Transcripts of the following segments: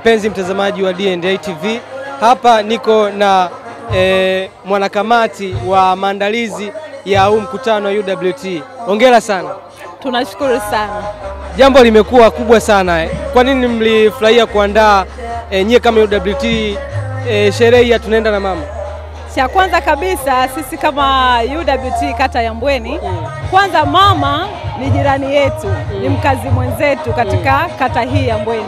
Mpenzi mtazamaji wa D&A TV, hapa niko na mwanakamati wa maandalizi ya huu mkutano wa UWT. Hongera sana. Tunashukuru sana. Jambo limekuwa kubwa sana. Kwa nini mlifurahia kuandaa nyie kama UWT sherehe ya tunaenda na mama? Cha kwanza kabisa sisi kama UWT kata ya Mbweni, kwanza mama ni jirani yetu, ni mkazi mwenzetu katika kata hii ya Mbweni.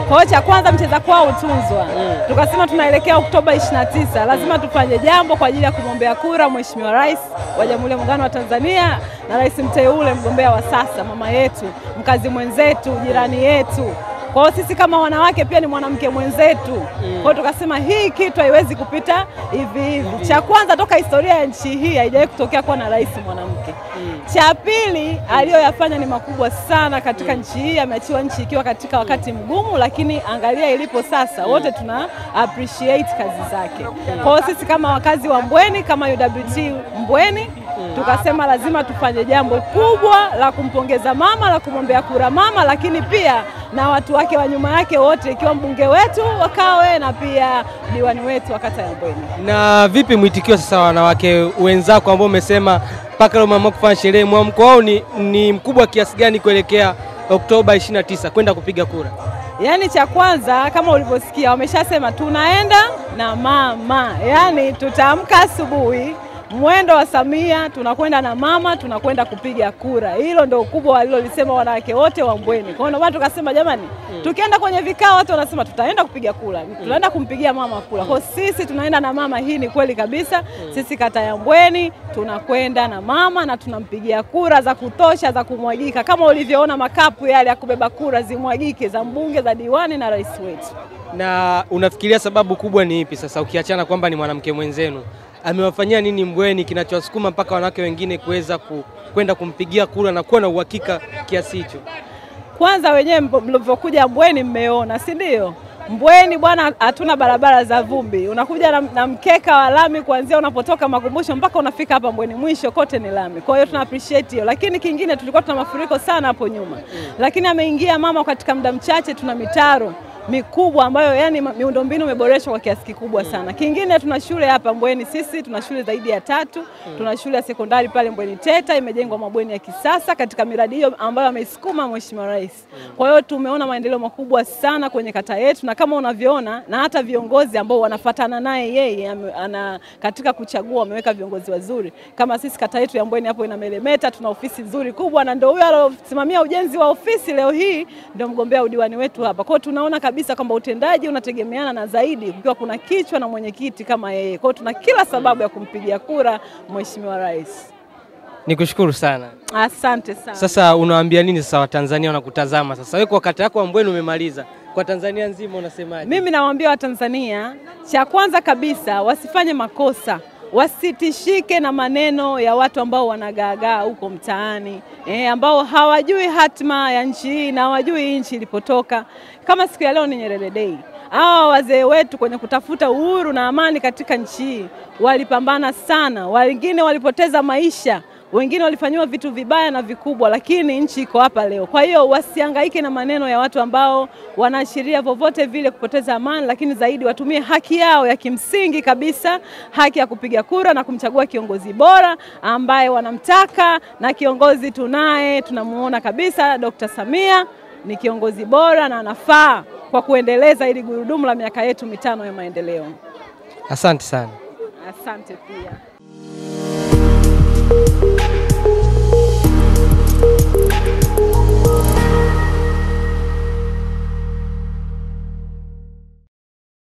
Kwa hiyo cha kwanza mcheza kwao utunzwa. Tukasema tunaelekea Oktoba 29, lazima tufanye jambo kwa ajili ya kumwombea kura Mheshimiwa Rais wa Jamhuri ya Muungano wa Tanzania na rais mteule mgombea wa sasa, mama yetu, mkazi mwenzetu, jirani yetu. Kwa hiyo sisi kama wanawake pia ni mwanamke mwenzetu. Kwa hiyo tukasema hii kitu haiwezi kupita hivi hivi. Cha kwanza toka historia ya nchi hii haijawahi kutokea kuwa na rais mwanamke. Cha pili aliyoyafanya ni makubwa sana katika nchi hii, ameachiwa nchi ikiwa katika wakati mgumu, lakini angalia ilipo sasa, wote tuna appreciate kazi zake. Kwa hiyo sisi kama wakazi wa Mbweni, kama UWT Mbweni, tukasema lazima tufanye jambo kubwa la kumpongeza mama, la kumwombea kura mama, lakini pia na watu wake wa nyuma yake wote, ikiwa mbunge wetu Wakawe na pia diwani wetu wa kata ya Mbweni. Na vipi mwitikio sasa wanawake wenzako ambao umesema mpaka leo mama kufanya sherehe, mwamko wao ni mkubwa kiasi gani kuelekea Oktoba 29 kwenda kupiga kura? Yaani cha kwanza kama ulivyosikia wameshasema tunaenda na mama. Yaani tutaamka asubuhi mwendo wa Samia, tunakwenda na mama, tunakwenda kupiga kura. Hilo ndio ukubwa walilolisema wanawake wote wa Mbweni. Kwa hiyo ndio tukasema jamani, tukienda kwenye vikao watu wanasema tutaenda kupiga kura, tunaenda kumpigia mama kura. Kwa sisi tunaenda na mama, hii ni kweli kabisa. Sisi kata ya Mbweni tunakwenda na mama na tunampigia kura za kutosha, za kumwagika. Kama ulivyoona makapu yale ya kubeba kura zimwagike, za mbunge, za diwani na rais wetu. Na unafikiria sababu kubwa ni ipi sasa, ukiachana kwamba ni mwanamke mwenzenu? Amewafanyia nini Mbweni kinachowasukuma mpaka wanawake wengine kuweza kwenda kumpigia kura na kuwa na uhakika kiasi hicho? Kwanza wenyewe mlivyokuja Mbweni mmeona, si ndio? Mbweni bwana hatuna barabara za vumbi. Unakuja na mkeka wa lami kuanzia unapotoka Makumbusho mpaka unafika hapa Mbweni mwisho kote ni lami. Kwa hiyo tuna appreciate hiyo. Lakini kingine tulikuwa tuna mafuriko sana hapo nyuma. Lakini ameingia mama katika muda mchache, tuna mitaro mikubwa ambayo yani miundombinu imeboreshwa kwa kiasi kikubwa sana. Kingine tuna shule hapa Mbweni, sisi tuna shule zaidi ya 3. Tuna shule ya sekondari pale Mbweni Teta, imejengwa mabweni ya kisasa katika miradi hiyo ambayo ameisukuma Mheshimiwa Rais. Kwa hiyo tumeona maendeleo makubwa sana kwenye kata yetu, na kama unavyoona na hata viongozi ambao wanafuatana naye yeye katika kuchagua wameweka viongozi wazuri. Kama sisi kata yetu ya Mbweni hapo inamelemeta, tuna ofisi nzuri kubwa, na ndio huyo alosimamia ujenzi wa ofisi leo hii ndio mgombea udiwani wetu hapa. Kwa hiyo tunaona kabisa kwamba utendaji unategemeana na zaidi ukiwa kuna kichwa na mwenyekiti kama yeye. Kwa hiyo tuna kila sababu ya kumpigia kura Mheshimiwa Rais. Nikushukuru sana. Asante sana. Sasa unawaambia nini sasa Watanzania wanakutazama sasa? Wewe kwa kata yako ya Mbweni umemaliza, kwa Tanzania nzima unasemaje? Mimi nawaambia Watanzania, cha kwanza kabisa wasifanye makosa. Wasitishike na maneno ya watu ambao wanagaagaa huko mtaani, ambao hawajui hatima ya nchi hii na hawajui nchi ilipotoka. Kama siku ya leo ni Nyerere Day, hawa wazee wetu kwenye kutafuta uhuru na amani katika nchi hii walipambana sana. Wengine walipoteza maisha, wengine walifanywa vitu vibaya na vikubwa, lakini nchi iko hapa leo. Kwa hiyo wasihangaike na maneno ya watu ambao wanaashiria vovote vile kupoteza amani, lakini zaidi watumie haki yao ya kimsingi kabisa, haki ya kupiga kura na kumchagua kiongozi bora ambaye wanamtaka, na kiongozi tunamuona kabisa Dr. Samia ni kiongozi bora na anafaa kwa kuendeleza ili gurudumu la miaka yetu 5 ya maendeleo. Asante sana. Asante pia.